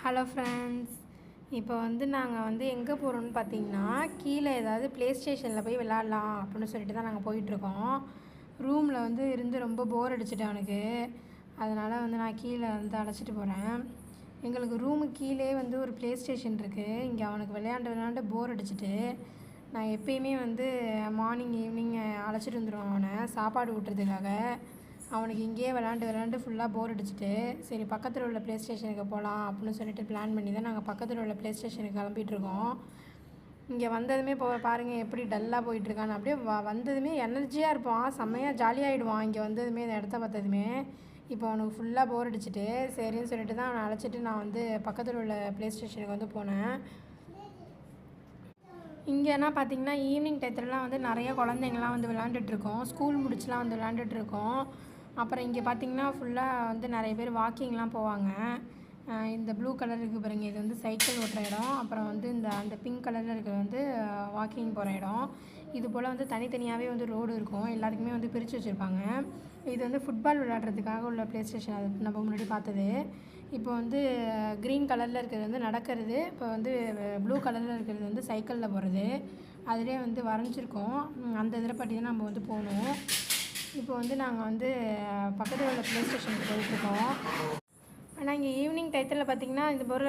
Hello friends, இப்போ நாங்கள் எங்கே போகிறோம்னு பார்த்தீங்கன்னா, கீழே ஏதாவது ப்ளே ஸ்டேஷனில் போய் விளாட்லாம் அப்படின்னு சொல்லிட்டு தான் நாங்கள் போயிட்டுருக்கோம். ரூமில் இருந்து ரொம்ப போர் அடிச்சிட்டு அவனுக்கு. அதனால் நான் கீழே அழைச்சிட்டு போகிறேன். எங்களுக்கு ரூமுக்கு கீழே ஒரு ப்ளே ஸ்டேஷன் இருக்குது. இங்கே அவனுக்கு விளையாண்டு போர் அடிச்சிட்டு நான் எப்பயுமே மார்னிங் ஈவினிங் அழைச்சிட்டு வந்துடுவேன் அவனை சாப்பாடு ஊட்டுறதுக்காக. அவனுக்கு இங்கேயே விளாண்டு ஃபுல்லாக போர் அடிச்சிட்டு, சரி பக்கத்தில் உள்ள ப்ளே ஸ்டேஷனுக்கு போகலாம் அப்படின்னு சொல்லிட்டு பிளான் பண்ணி தான் நாங்கள் பக்கத்தில் உள்ள ப்ளே ஸ்டேஷனுக்கு கிளம்பிகிட்ருக்கோம். இங்கே வந்ததுமே பாருங்கள் எப்படி டல்லாக போயிட்டுருக்கான்னு. அப்படியே வந்ததுமே எனர்ஜியாக இருப்பான், செம்மையாக ஜாலியாகிடுவான். இங்கே வந்ததுமே இந்த இடத்த பார்த்ததுமே இப்போ அவனுக்கு ஃபுல்லாக போர் அடிச்சிட்டு சரின்னு சொல்லிட்டு தான் அவனை அழைச்சிட்டு நான் பக்கத்தில் உள்ள ப்ளே ஸ்டேஷனுக்கு போனேன். இங்கேனா பார்த்திங்கன்னா ஈவினிங் டயத்துலலாம் நிறைய குழந்தைங்கள்லாம் விளாண்டுட்ருக்கோம். ஸ்கூல் முடிச்சுலாம் விளாண்டுட்ருக்கோம். அப்புறம் இங்கே பார்த்திங்கன்னா ஃபுல்லாக நிறைய பேர் வாக்கிங்லாம் போவாங்க. இந்த ப்ளூ கலர் இருக்குது பாருங்கள், இது சைக்கிள் ஓட்டுற இடம். அப்புறம் அந்த பிங்க் கலரில் இருக்கிறது வாக்கிங் போகிற இடம். இது போல் தனித்தனியாகவே ரோடு இருக்கும், எல்லாத்துக்குமே பிரித்து வச்சுருப்பாங்க. இது ஃபுட்பால் விளையாடுறதுக்காக உள்ள ப்ளே ஸ்டேஷன். அது நம்ம முன்னாடி பார்த்தது. இப்போ க்ரீன் கலரில் இருக்கிறது நடக்கிறது, இப்போ ப்ளூ கலரில் இருக்கிறது சைக்கிளில் போகிறது. அதிலே வரைஞ்சிருக்கோம். அந்த இதில் பற்றி தான் நம்ம போகணும். இப்போ நாங்கள் பக்கத்தில் உள்ள ப்ளே ஸ்டேஷனுக்கு போயிட்டுருக்கோம். ஆனால் இங்கே ஈவினிங் டயத்தில் பார்த்திங்கன்னா இது போல்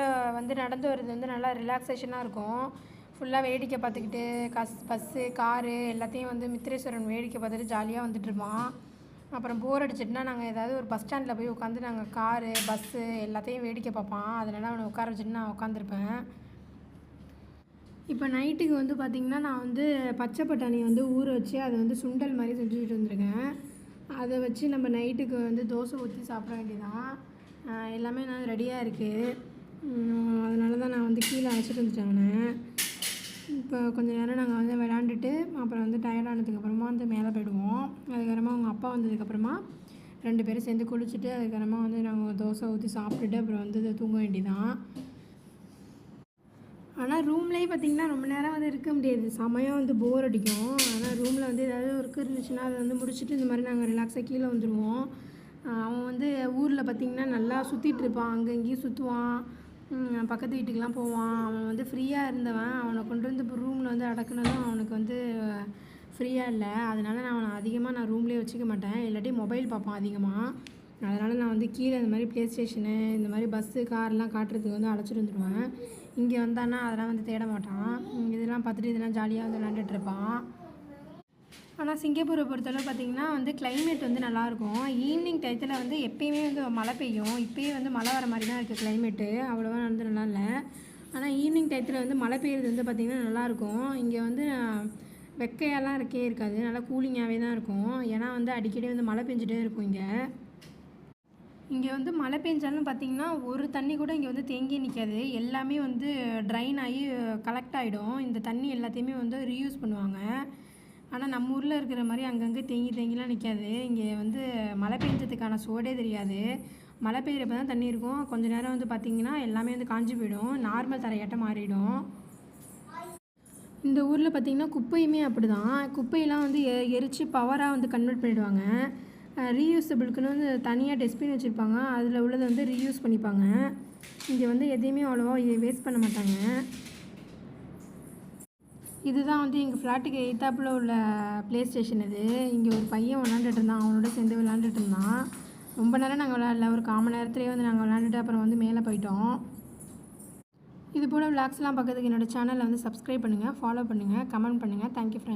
நடந்து வருது நல்லா ரிலாக்ஸேஷனாக இருக்கும். ஃபுல்லாக வேடிக்கை பார்த்துக்கிட்டு பஸ்ஸு காரு எல்லாத்தையும் மித்திரேஸ்வரன் வேடிக்கை பார்த்துட்டு ஜாலியாக வந்துட்டுருப்பான். அப்புறம் போர் அடிச்சிட்டுனா நாங்கள் ஏதாவது ஒரு பஸ் ஸ்டாண்டில் போய் உட்காந்து நாங்கள் காரு பஸ்ஸு எல்லாத்தையும் வேடிக்கை பார்ப்பான். அதனால் அவனை உட்கார வச்சுட்டு நான் உட்காந்துருப்பேன். இப்போ நைட்டுக்கு பார்த்திங்கன்னா நான் பச்சை பட்டாணி ஊற வச்சு அதை சுண்டல் மாதிரி செஞ்சுக்கிட்டு வந்திருக்கேன். அதை வச்சு நம்ம நைட்டுக்கு தோசை ஊற்றி சாப்பிட வேண்டியதான். எல்லாமே நான் ரெடியாக இருக்குது. அதனால தான் நான் கீழே அழைச்சிட்டு வந்துட்டேன் அவனை. இப்போ கொஞ்சம் நேரம் நாங்கள் விளாண்டுட்டு அப்புறம் டயர்டானதுக்கப்புறமா மேலே போயிடுவோம். அதுக்கப்புறமா அவங்க அப்பா வந்ததுக்கப்புறமா 2 பேரும் சேர்ந்து குளிச்சுட்டு அதுக்கப்புறமா நாங்கள் தோசை ஊற்றி சாப்பிட்டுட்டு அப்புறம் தூங்க வேண்டியதான். ஆனால் ரூம்லேயே பார்த்திங்கன்னா ரொம்ப நேரம் இருக்க முடியாது, செமையாக போர் அடிக்கும். ஆனால் ரூமில் ஏதாவது ஒர்க் இருந்துச்சுன்னா அதை முடிச்சுட்டு இந்த மாதிரி நாங்கள் ரிலாக்ஸாக கீழே வந்துடுவோம். அவன் ஊரில் பார்த்திங்கன்னா நல்லா சுற்றிட்டுருப்பான், அங்கே இங்கேயும் சுற்றுவான், பக்கத்து வீட்டுக்கெலாம் போவான். அவன் ஃப்ரீயாக இருந்தவன். அவனை கொண்டு இப்போ ரூமில் அடக்குனதும் அவனுக்கு ஃப்ரீயாக இல்லை. அதனால் நான் அவனை அதிகமாக ரூம்லேயே வச்சுக்க மாட்டேன், இல்லாட்டி மொபைல் பார்ப்பான் அதிகமாக. அதனால் நான் கீழே இந்த மாதிரி ப்ளே ஸ்டேஷனு இந்த மாதிரி பஸ்ஸு கார்லாம் காட்டுறதுக்கு அழைச்சிட்டு வந்துடுவேன். இங்கே வந்தானா அதெல்லாம் தேட மாட்டான். இதெல்லாம் பார்த்துட்டு இதெல்லாம் ஜாலியாக விளாண்டுட்ருப்பான். ஆனால் சிங்கப்பூரை பொறுத்தளவு பார்த்திங்கன்னா கிளைமேட் நல்லாயிருக்கும். ஈவினிங் டயத்தில் எப்பயுமே மழை பெய்யும். இப்போயே மழை வர மாதிரி தான் இருக்குது கிளைமேட்டு, அவ்வளோவா நல்லா இல்லை. ஆனால் ஈவினிங் டயத்தில் மழை பெய்யுறது பார்த்திங்கன்னா நல்லாயிருக்கும். இங்கே வெக்கையெல்லாம் இருக்காது, நல்லா கூலிங்காகவே தான் இருக்கும். ஏன்னா அடிக்கடி மழை பெஞ்சிட்டே இருக்கும். இங்கே மழை பெஞ்சாலும் பார்த்திங்கன்னா ஒரு தண்ணி கூட இங்கே தேங்கி நிற்காது. எல்லாமே ட்ரைன் ஆகி கலெக்ட் ஆகிடும். இந்த தண்ணி எல்லாத்தையுமே ரீயூஸ் பண்ணுவாங்க. ஆனால் நம்ம ஊரில் இருக்கிற மாதிரி அங்கங்கே தேங்கிலாம் நிற்காது. இங்கே மழை பெஞ்சதுக்கான சோடே தெரியாது. மழை பெய்கிறப்ப தான் தண்ணி இருக்கும். கொஞ்சம் நேரம் பார்த்திங்கன்னா எல்லாமே காஞ்சி போயிடும், நார்மல் தரையாட்டம் மாறிடும். இந்த ஊரில் பார்த்திங்கன்னா குப்பையுமே அப்படி தான். குப்பையெல்லாம் எரித்து பவராக கன்வெர்ட் பண்ணிவிடுவாங்க. ரீயூஸபிளுக்குன்னு தனியாக டஸ்ட்பின் வச்சுருப்பாங்க, அதில் உள்ளதை ரீயூஸ் பண்ணிப்பாங்க. இங்கே எதையுமே அவ்வளோவா வேஸ்ட் பண்ண மாட்டாங்க. இதுதான் எங்கள் ஃப்ளாட்டுக்கு எய்த்தாப்பில் உள்ள ப்ளே ஸ்டேஷன். இது இங்கே ஒரு பையன் விளாண்டுட்டு இருந்தான், அவனோட சேர்ந்து விளாண்டுட்டு இருந்தான். ரொம்ப நேரம் நாங்கள் விளாட்ல, ஒரு 1/4 மணி நேரத்துலேயே நாங்கள் விளாண்டுட்டு அப்புறம் மேலே போயிட்டோம். இது போல் விளாக்ஸ்லாம் பார்க்கறதுக்கு என்னோடய சேனலை சப்ஸ்கிரைப் பண்ணுங்கள், ஃபாலோ பண்ணுங்கள், கமெண்ட் பண்ணுங்கள். Thank you friends.